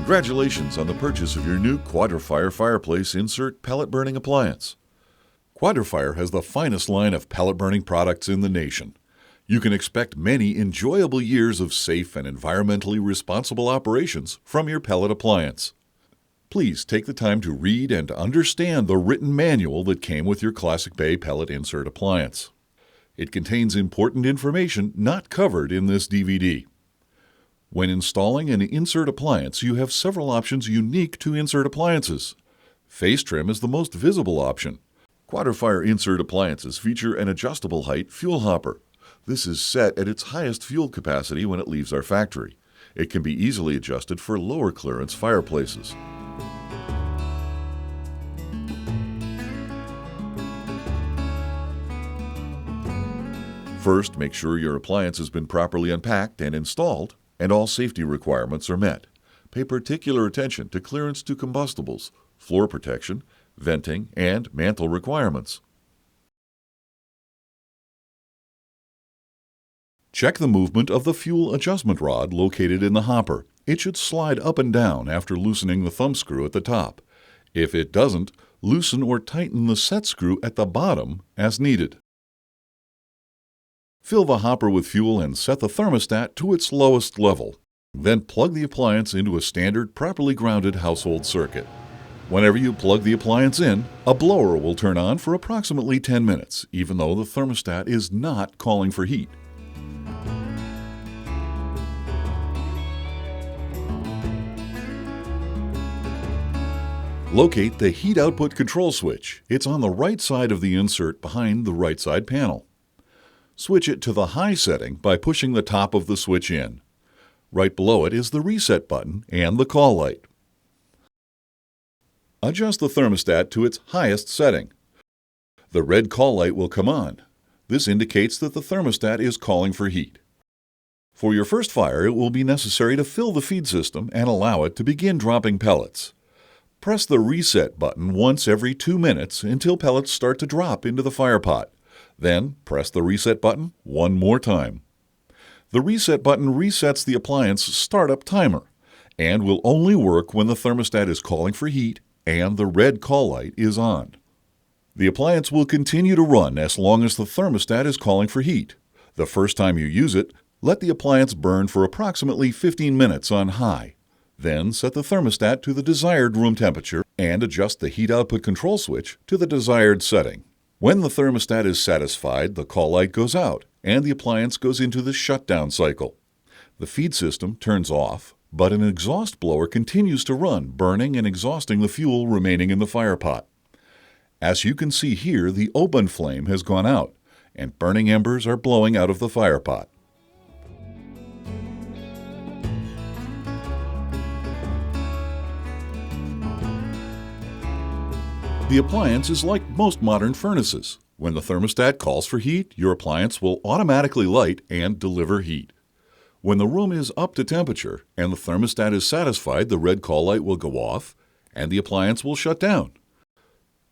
Congratulations on the purchase of your new Quadrifire fireplace insert pellet burning appliance. Quadrifire has the finest line of pellet burning products in the nation. You can expect many enjoyable years of safe and environmentally responsible operations from your pellet appliance. Please take the time to read and understand the written manual that came with your Classic Bay pellet insert appliance. It contains important information not covered in this DVD. When installing an insert appliance, you have several options unique to insert appliances. Face trim is the most visible option. Quadrifire insert appliances feature an adjustable height fuel hopper. This is set at its highest fuel capacity when it leaves our factory. It can be easily adjusted for lower clearance fireplaces. First, make sure your appliance has been properly unpacked and installed, and all safety requirements are met. Pay particular attention to clearance to combustibles, floor protection, venting, and mantle requirements. Check the movement of the fuel adjustment rod located in the hopper. It should slide up and down after loosening the thumb screw at the top. If it doesn't, loosen or tighten the set screw at the bottom as needed. Fill the hopper with fuel and set the thermostat to its lowest level. Then plug the appliance into a standard, properly grounded household circuit. Whenever you plug the appliance in, a blower will turn on for approximately 10 minutes, even though the thermostat is not calling for heat. Locate the heat output control switch. It's on the right side of the insert behind the right side panel. Switch it to the high setting by pushing the top of the switch in. Right below it is the reset button and the call light. Adjust the thermostat to its highest setting. The red call light will come on. This indicates that the thermostat is calling for heat. For your first fire, it will be necessary to fill the feed system and allow it to begin dropping pellets. Press the reset button once every 2 minutes until pellets start to drop into the fire pot. Then press the reset button one more time. The reset button resets the appliance startup timer and will only work when the thermostat is calling for heat and the red call light is on. The appliance will continue to run as long as the thermostat is calling for heat. The first time you use it, let the appliance burn for approximately 15 minutes on high. Then set the thermostat to the desired room temperature and adjust the heat output control switch to the desired setting. When the thermostat is satisfied, the call light goes out and the appliance goes into the shutdown cycle. The feed system turns off, but an exhaust blower continues to run, burning and exhausting the fuel remaining in the fire pot. As you can see here, the open flame has gone out and burning embers are blowing out of the fire pot. The appliance is like most modern furnaces. When the thermostat calls for heat, your appliance will automatically light and deliver heat. When the room is up to temperature and the thermostat is satisfied, the red call light will go off and the appliance will shut down.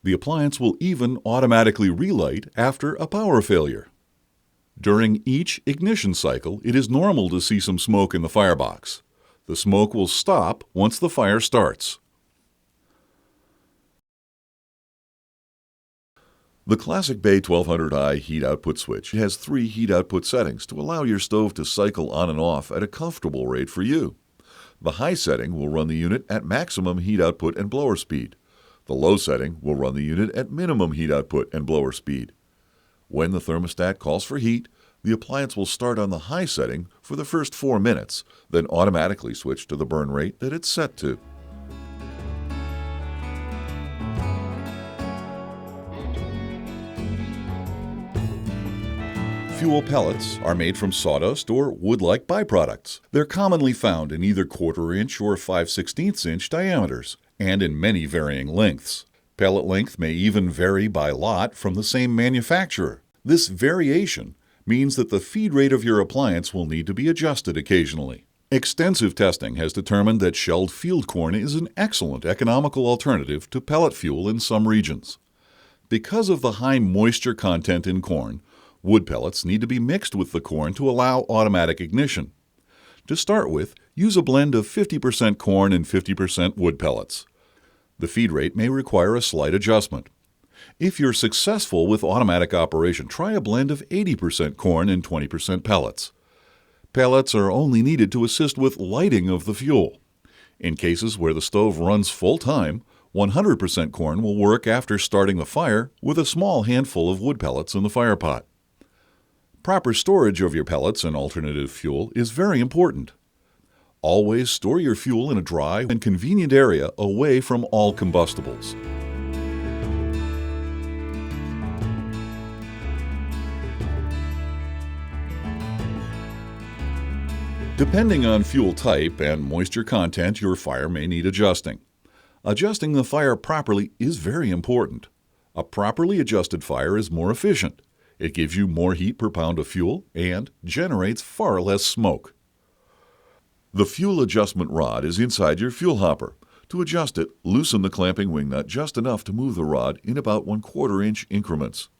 The appliance will even automatically relight after a power failure. During each ignition cycle, it is normal to see some smoke in the firebox. The smoke will stop once the fire starts. The Classic Bay 1200i heat output switch has 3 heat output settings to allow your stove to cycle on and off at a comfortable rate for you. The high setting will run the unit at maximum heat output and blower speed. The low setting will run the unit at minimum heat output and blower speed. When the thermostat calls for heat, the appliance will start on the high setting for the first 4 minutes, then automatically switch to the burn rate that it's set to. Fuel pellets are made from sawdust or wood-like byproducts. They're commonly found in either 1/4 inch or 5/16 inch diameters, and in many varying lengths. Pellet length may even vary by lot from the same manufacturer. This variation means that the feed rate of your appliance will need to be adjusted occasionally. Extensive testing has determined that shelled field corn is an excellent economical alternative to pellet fuel in some regions. Because of the high moisture content in corn, wood pellets need to be mixed with the corn to allow automatic ignition. To start with, use a blend of 50% corn and 50% wood pellets. The feed rate may require a slight adjustment. If you're successful with automatic operation, try a blend of 80% corn and 20% pellets. Pellets are only needed to assist with lighting of the fuel. In cases where the stove runs full time, 100% corn will work after starting the fire with a small handful of wood pellets in the fire pot. Proper storage of your pellets and alternative fuel is very important. Always store your fuel in a dry and convenient area away from all combustibles. Depending on fuel type and moisture content, your fire may need adjusting. Adjusting the fire properly is very important. A properly adjusted fire is more efficient. It gives you more heat per pound of fuel and generates far less smoke. The fuel adjustment rod is inside your fuel hopper. To adjust it, loosen the clamping wing nut just enough to move the rod in about 1/4 inch increments.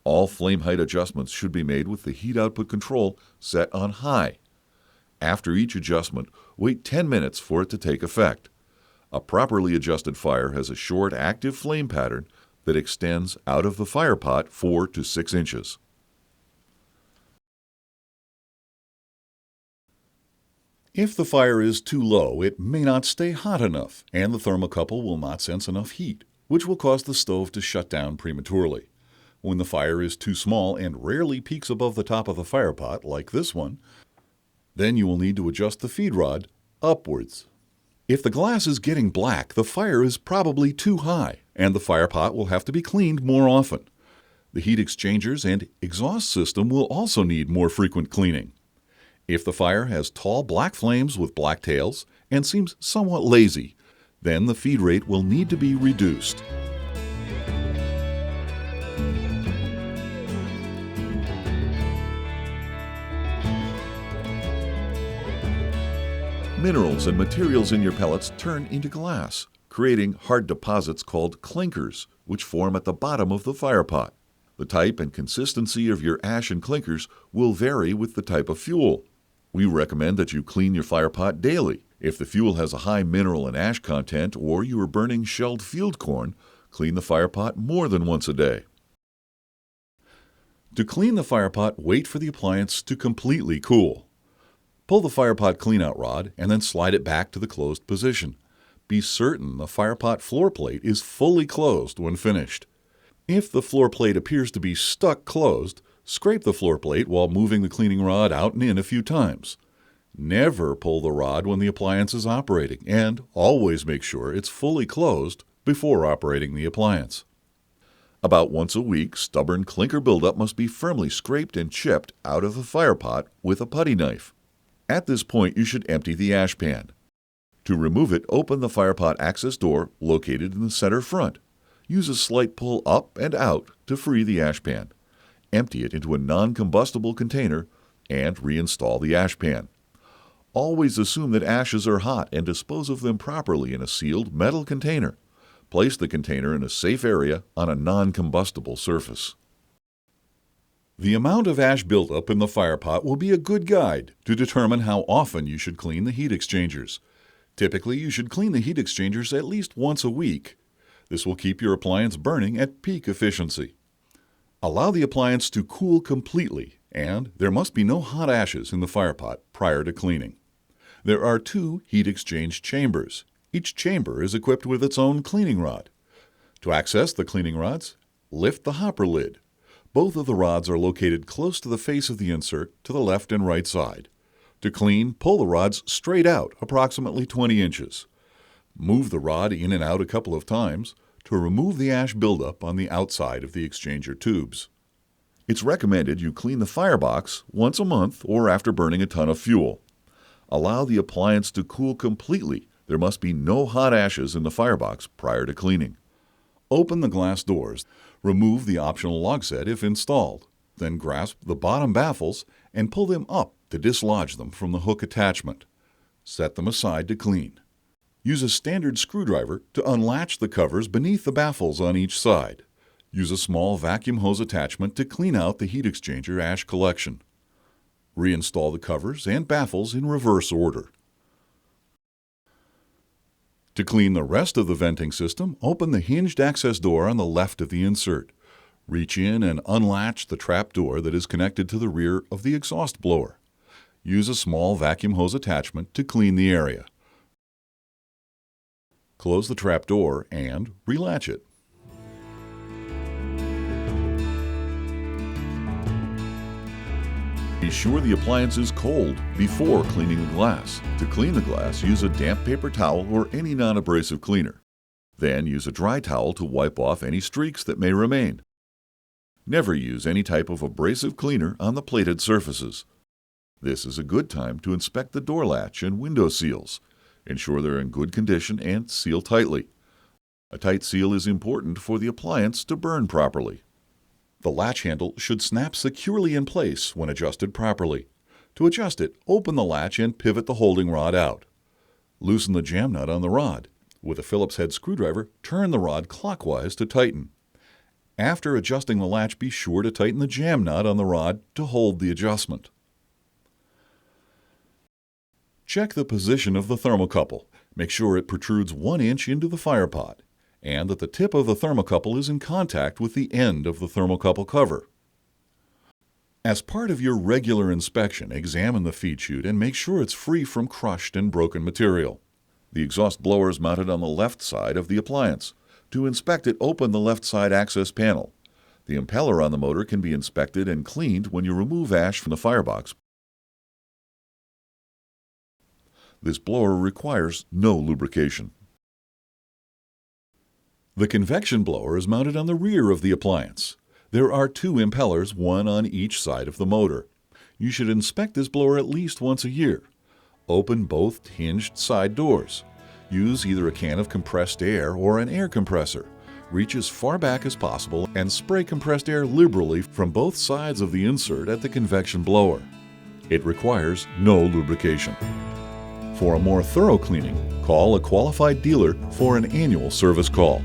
All flame height adjustments should be made with the heat output control set on high. After each adjustment, wait 10 minutes for it to take effect. A properly adjusted fire has a short active flame pattern that extends out of the fire pot 4 to 6 inches. If the fire is too low, it may not stay hot enough, and the thermocouple will not sense enough heat, which will cause the stove to shut down prematurely. When the fire is too small and rarely peaks above the top of the fire pot, like this one, then you will need to adjust the feed rod upwards. If the glass is getting black, the fire is probably too high, and the fire pot will have to be cleaned more often. The heat exchangers and exhaust system will also need more frequent cleaning. If the fire has tall black flames with black tails and seems somewhat lazy, then the feed rate will need to be reduced. Minerals and materials in your pellets turn into glass, creating hard deposits called clinkers, which form at the bottom of the fire pot. The type and consistency of your ash and clinkers will vary with the type of fuel. We recommend that you clean your fire pot daily. If the fuel has a high mineral and ash content or you are burning shelled field corn, clean the fire pot more than once a day. To clean the fire pot, wait for the appliance to completely cool. Pull the fire pot cleanout rod and then slide it back to the closed position. Be certain the fire pot floor plate is fully closed when finished. If the floor plate appears to be stuck closed, scrape the floor plate while moving the cleaning rod out and in a few times. Never pull the rod when the appliance is operating, and always make sure it's fully closed before operating the appliance. About once a week, stubborn clinker buildup must be firmly scraped and chipped out of the fire pot with a putty knife. At this point, you should empty the ash pan. To remove it, open the fire pot access door located in the center front. Use a slight pull up and out to free the ash pan. Empty it into a non-combustible container and reinstall the ash pan. Always assume that ashes are hot and dispose of them properly in a sealed metal container. Place the container in a safe area on a non-combustible surface. The amount of ash buildup in the fire pot will be a good guide to determine how often you should clean the heat exchangers. Typically, you should clean the heat exchangers at least once a week. This will keep your appliance burning at peak efficiency. Allow the appliance to cool completely, and there must be no hot ashes in the fire pot prior to cleaning. There are 2 heat exchange chambers. Each chamber is equipped with its own cleaning rod. To access the cleaning rods, lift the hopper lid. Both of the rods are located close to the face of the insert to the left and right side. To clean, pull the rods straight out, approximately 20 inches. Move the rod in and out a couple of times to remove the ash buildup on the outside of the exchanger tubes. It's recommended you clean the firebox once a month or after burning a ton of fuel. Allow the appliance to cool completely. There must be no hot ashes in the firebox prior to cleaning. Open the glass doors. Remove the optional log set if installed. Then grasp the bottom baffles and pull them up to dislodge them from the hook attachment. Set them aside to clean. Use a standard screwdriver to unlatch the covers beneath the baffles on each side. Use a small vacuum hose attachment to clean out the heat exchanger ash collection. Reinstall the covers and baffles in reverse order. To clean the rest of the venting system, open the hinged access door on the left of the insert. Reach in and unlatch the trap door that is connected to the rear of the exhaust blower. Use a small vacuum hose attachment to clean the area. Close the trap door and relatch it. Be sure the appliance is cold before cleaning the glass. To clean the glass, use a damp paper towel or any non-abrasive cleaner. Then use a dry towel to wipe off any streaks that may remain. Never use any type of abrasive cleaner on the plated surfaces. This is a good time to inspect the door latch and window seals. Ensure they're in good condition and seal tightly. A tight seal is important for the appliance to burn properly. The latch handle should snap securely in place when adjusted properly. To adjust it, open the latch and pivot the holding rod out. Loosen the jam nut on the rod. With a Phillips head screwdriver, turn the rod clockwise to tighten. After adjusting the latch, be sure to tighten the jam nut on the rod to hold the adjustment. Check the position of the thermocouple. Make sure it protrudes 1 inch into the fire pot, and that the tip of the thermocouple is in contact with the end of the thermocouple cover. As part of your regular inspection, examine the feed chute and make sure it's free from crushed and broken material. The exhaust blower is mounted on the left side of the appliance. To inspect it, open the left side access panel. The impeller on the motor can be inspected and cleaned when you remove ash from the firebox. This blower requires no lubrication. The convection blower is mounted on the rear of the appliance. There are 2 impellers, one on each side of the motor. You should inspect this blower at least once a year. Open both hinged side doors. Use either a can of compressed air or an air compressor. Reach as far back as possible and spray compressed air liberally from both sides of the insert at the convection blower. It requires no lubrication. For a more thorough cleaning, call a qualified dealer for an annual service call.